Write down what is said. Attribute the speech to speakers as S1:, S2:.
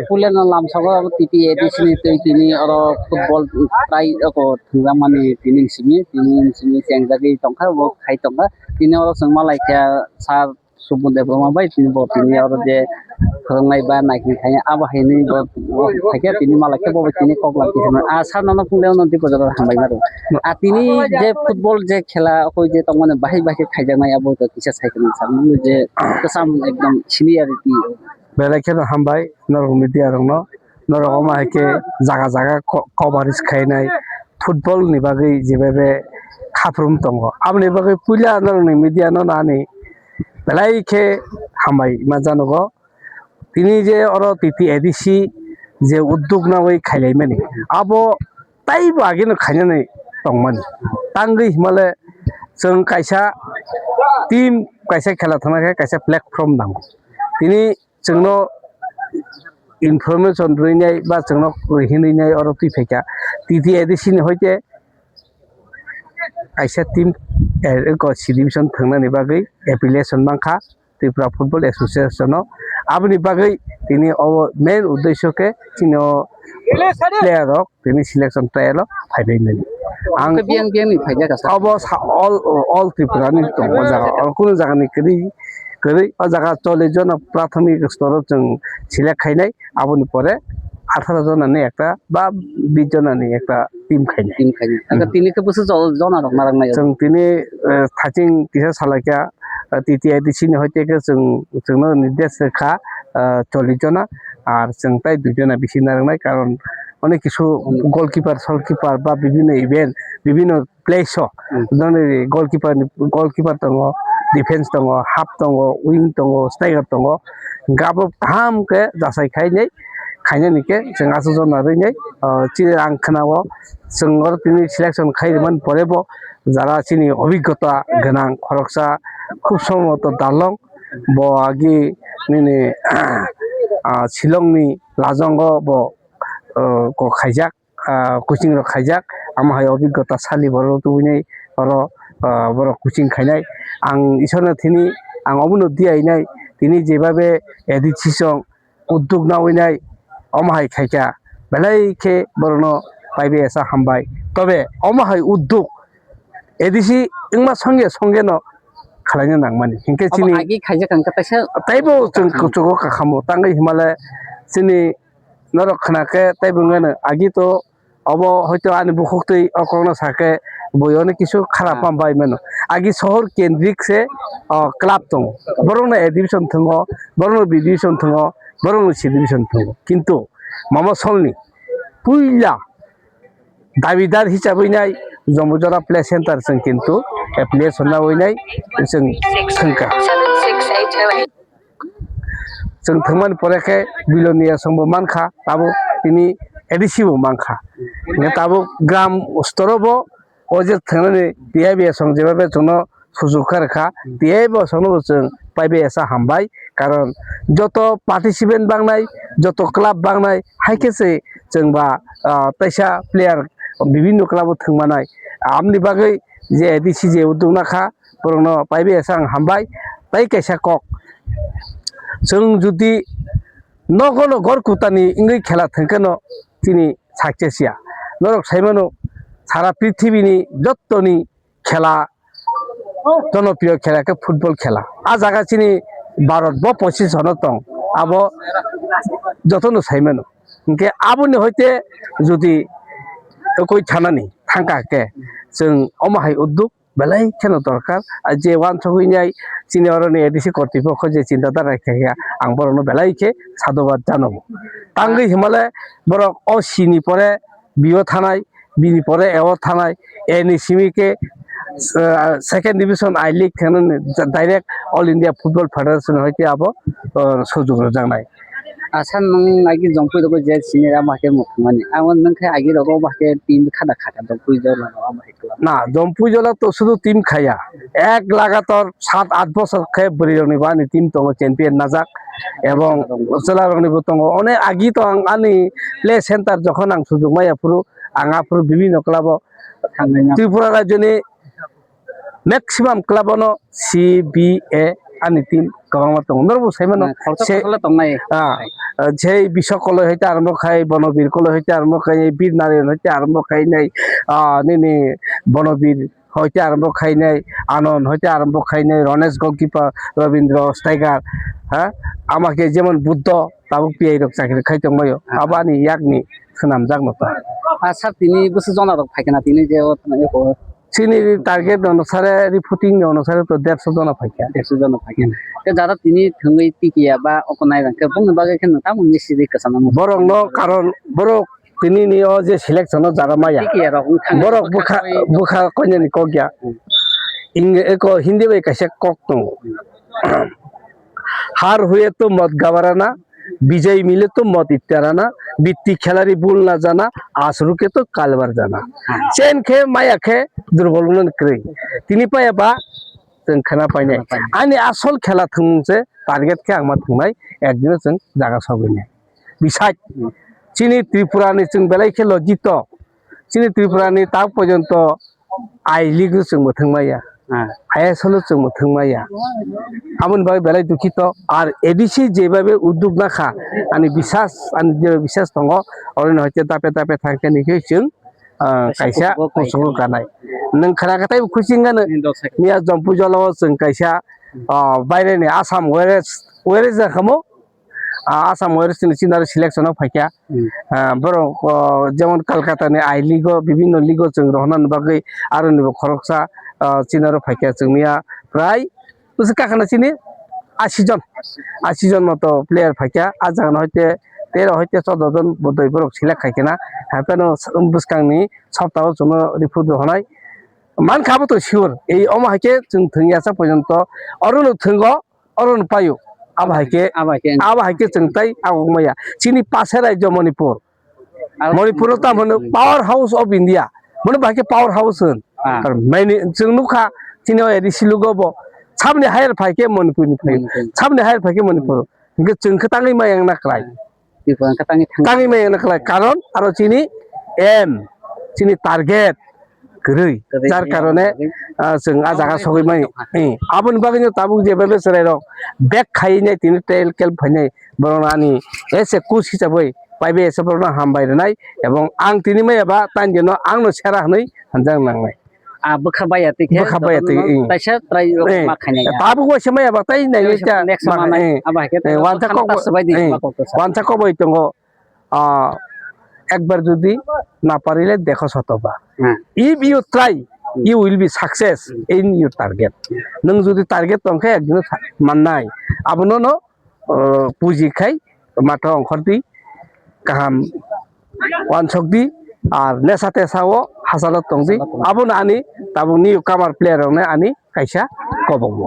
S1: pulen lamsago titi edisini tini oro football try ko thingamani tini sengjagi tongkha bo khai tongkha tini oro sengma laikya sar subunde broma bai tini bo tini oro je khongnai ba naikni khaya aba haini bo thakya tini malakya bo tini kokla tini sar nana pungde no dipo jara hambai maru tini je football je khela koi je tongmane bahai bahai khaijanai abo to kisa saikini sar je kasam ekdam seniority
S2: Belakena hambai norok media rongno norok oma heke jaga coverage khainai football ni bagai jebebe khaprum tongo amni bagai puila norok ni media no nani belai ke hambai majanogo tini je oro titi edisi je uddog na oi khailai mani abo taibo ageno khainani tongmani tangai himale जों kaisa team kaisa khela thana kaisa platform nango tini जोंनो information রইনাই বা जोंनो হিনইনাই or তুই ফেকা তিতি এদিসিনি হইতে কাইসা team ক সি ডিভিশন থাংনানি বাগै এপ্লিকেশন মাংখা ত্রিপুরা ফুটবল এসোসিয়েশন আবনি বাগै তিনি মেন উদ্দেশ্যকে চিনো প্লেয়ার তিনি সিলেকশন ট্রায়াল ফাইবাইনানি आं
S1: biang ni faida ka
S2: अब all ত্রিপুরা नि दङ जागा कुनु जागानि गरै जागा चले जन प्राथमिक स्तर जों सिलेक्ट खाइनाय आबनि परे 18 जनानि একটা বা 20 जनानि একটা team খাইनाय
S1: aga tini ke busu jona rok narang nai
S2: जों तिनि थाचिं तिसा सालाकिया तितिआइ दिसिनि हयते के जोंनो निर्देश रेखा 40 जना আর जों তাই 2 जना বেশি নারংনাय কারণ অনেক কিছু গোলকিপার সলকিপার বা বিভিন্ন ইভেন্ট বিভিন্ন প্লেস ধরনের গোলকিপার দङ ডিফেন্স दङ हाफ दङ उइं दङ स्ट्राइकार दङ गाबो गाहामके जासाय खायनायनिके जों आसो जना रैनाय चिनि आं खोनाव जों तिनि सिलेक्शन खायमोन परेबो যারা চিনি অভিজ্ঞতা গোনাं খরকসা খুব সম্ভবত দালং বগি মিনি শিলংনি লাজঙ্গ ব को खाइजाक कोचिं रो खाइजाक आमहाय अभिज्ञता सालि बर तुइनाय बर कोचिं खाइनाय आं इसोरनो थिनि आं अबुनो दियाइनाय तिनि जेबाबे एडिसिसन उद्योग नावइनाय अमहाय खाइका बेलायखे बरनो पाइबे एसा हामबाय तबे अमहाय उद्योग एडिसि इंमा संगे न खालायनो नांमानि हिंके चिनि
S1: आगि खाइजा कांका पैसा
S2: ताइबो जों कुचुगो काखामो तांगै हिमालय चिनि नरक खनाके ताइबुङानो आगि तो अब হয়তো आनि बुखुक्तै अकरनो साके बयनो किछु खाराप पामबायमोन आगि शहर केन्द्रिक से क्लाब दङ बरनो ए डिविजन दङ बरनो बि डिविजन दङ बरनो सि डिविजन दङ किन्तु मामा सलनि पुइला दाबिदार हिसाबैनाय जमुजरा प्ले सेन्टार जों किन्तु एप्लिकेशन नावैनाय जों थंका जों थंमान परेखे बिलनिया संबो मानखा ताबो तिनि एडिसिबो मानखा ने ताबो ग्राम स्तरबो ओजे थंनानै बियाबे संजेबाबे जोंनो सुजुग रेखा बियाबो संनो जों पाइबे एसा हामबाय कारण যত पार्टिसिपेंट बांनाय যত क्लाब बांनाय हाइकेसे जोंबा पैसा प्लेयार বিভিন্ন क्लाब थंमानाय आमनि बागै जे एडिसि जे उदुंनाखा बरनो पाइबे एसा हामबाय ताइ कैसा कक जों जुदि नगनो गरकुतानि इंगै खेला थंकनो तिनि साक्सेसिया नरक साइमानो सारा पृथ्वीनि जत्तनि खेला जनप्रिय खेला के फुटबल खेला आ जागा चिनि भारत ब 25 जन दं आबो जतनो साइमानो इंके आबुनि हयते जुदि कोई थानानि थांकाके जों अमाहाय उद्योग बेलाय केनो दरकार जे वान सगैनाय चिनि अरनि एडिसि कर्तृपक्ष जे चिन्ता राखाया आं बरनो बेलायके साधुबाद जानांगौ तांगै हिमालय बर असिनि परे बियो थानाय बिनि परे एव थानाय एनि सिमिके सेकेंड डिविजन आई लीग थानाय direct all India football federation हयते आबो सुजुग जानाय
S1: आसान नों आगि जंपुइ दको जे सिनेरा माके मुखमानि आवन नोंखे आगि रगो माके टीम खादा जंपुइ जला माके
S2: ना जंपुइ जला तो शुधु टीम खाया एक लगातार 7-8 বছর खे बरिरनि बानि टीम दङ चैंपियन नाजाक এবং চলারनि दङ अने आगि तो आंनि प्ले सेंटर যখন आं सुजुग मायापुरु आंगापुरु বিভিন্ন क्लाब त्रिपुरा राज्यनि मैक्सिमाम क्लाबनो CBA ani team kawang tong norbo saimano
S1: se tongnai
S2: সেই বিষকলৈ হইতে আরম্ভ খাই বনবীর কলৈ হইতে আরম্ভ খাই বীর নারায়ণ হইতে আরম্ভ খাই নাই নিনি বনবীর হইতে আরম্ভ খাই নাই আনন্দ হইতে আরম্ভ খাই নাই রনেশ গোলকিপার রবীন্দ্র স্ট্রাইকার হ্যাঁ আমাকে যেমন বুদ্ধ তাবুক পিআই রক চাকরি খাইতো ময় আবানি ইয়াকনি সুনাম জাগনতা
S1: স্যার তিনি বসে জনা রক ফাইকেনা তিনি যে
S2: চিনি টার্গেট অনুসারে রিপোর্টিং অনুসারে তো 150 জন ফাইকা
S1: 150 জন ফাইকেনা যারা তিনি থঙ্গই টিকিয়া বা অকনাই রাখে বুংনো বাগে কেন তামুন নিশ্চিত কাসানা
S2: বরং ন কারণ বরক তিনি নিও যে সিলেকশন যারা মায়া
S1: টিকিয়া রক
S2: বরক বুখা বুখা কইনি কগিয়া ইংরেজি হিন্দি বে কাছে কক তো हार हुए तो मत गवाराना विजय मिले तो मत इत्याराना बित्ती खिलाड़ी भूल ना जाना आसरू के तो कालबार जाना चैन खे माया खे दुर्बल क्रे तिनी पाया बा जों खाना पाइने आंनि आसल खेला थंसे टारगेट के आंमा थंनाय एकदिन जों जागा सबैने बिसाय चिनि त्रिपुरानि जों बेलाय खेल जित चिनि त्रिपुरानि ता पर्यन्त आई लीग जों मोथंमाया आईएसएल जों मोथंमाया आमन भाई बेलाय दुखित और एडिसी जेबाबे उद्योग नाखा आंनि बिसास दङ अरन हयते तापे तापे थांकेनिखै जों कायसा खसंग गानाय नों खोनागाथाय खुसिंगानो निया जम्पु जलाव जों कायसा बायरेनि आसाम वेरेस जाखामो आसाम वेरेस सिनार सिलेक्शनाव फायका बरो जेमन कलकातानि आई लीग विभिन्न लीग जों रहनान बागै आरो निबो खरकसा चिनार फायका जोंनिया प्राय उस काखाना चिनि 80 जन मत प्लेयार फायका आजान हयते 13 हयते 14 जन बदय बरक सिलेक्ट खायकेना हापेनो बुसकांनि सप्ताह जों रिपोर्ट होनाय मान खाबो तो सिवर এই অমাহাকে जों थंगियासा पर्यन्त अरुण थंगो अरुण पायो आबाहाके जों ताई आगमया चिनि पासे राज्य मणिपुर तामनो पावर हाउस ऑफ इंडिया मने बाके पावर हाउस होन माने जों नुखा चिनि एडिसि लुगबो सामने हायर फायके मणिपुरनि फाय सामने हायर फायके मणिपुर जों खताङै मायां नाख्लाय ताङै मायां नाख्लाय कारण आरो चिनि एम चिनि टारगेट गरै जार कारणे जों आ जागा सगैमाय आबन बागैनो ताबुक जेबे सराय रक बेक खायनाय तिनि टेल केल फायनाय बरनानि एसे कुस हिसाबै पाइबे एसे बरना हामबायनाय एवं आं तिनि मायाबा तानजेनो आंनो सेरा हनै हानजां नांनाय
S1: बखाबाया ताइसा ट्राइ माखायनाय
S2: ताबुक एसे मायाबा ताइ नायनिटा वानथा कबाय दङ একবার যদি না পারিলে দেখো শতবা if you try you will be success in your target নং যদি টার্গেট তংখে একদিন মাননাই আবনো পুঁজি খাই মাথা অংখর দি কাহাম ওয়ানসক দি আর নেশাতে সাও হাসালত তংদি আবনো আনি তাবুক নিউ কামার প্লেয়ার আনি কাইসা কবঙ্গ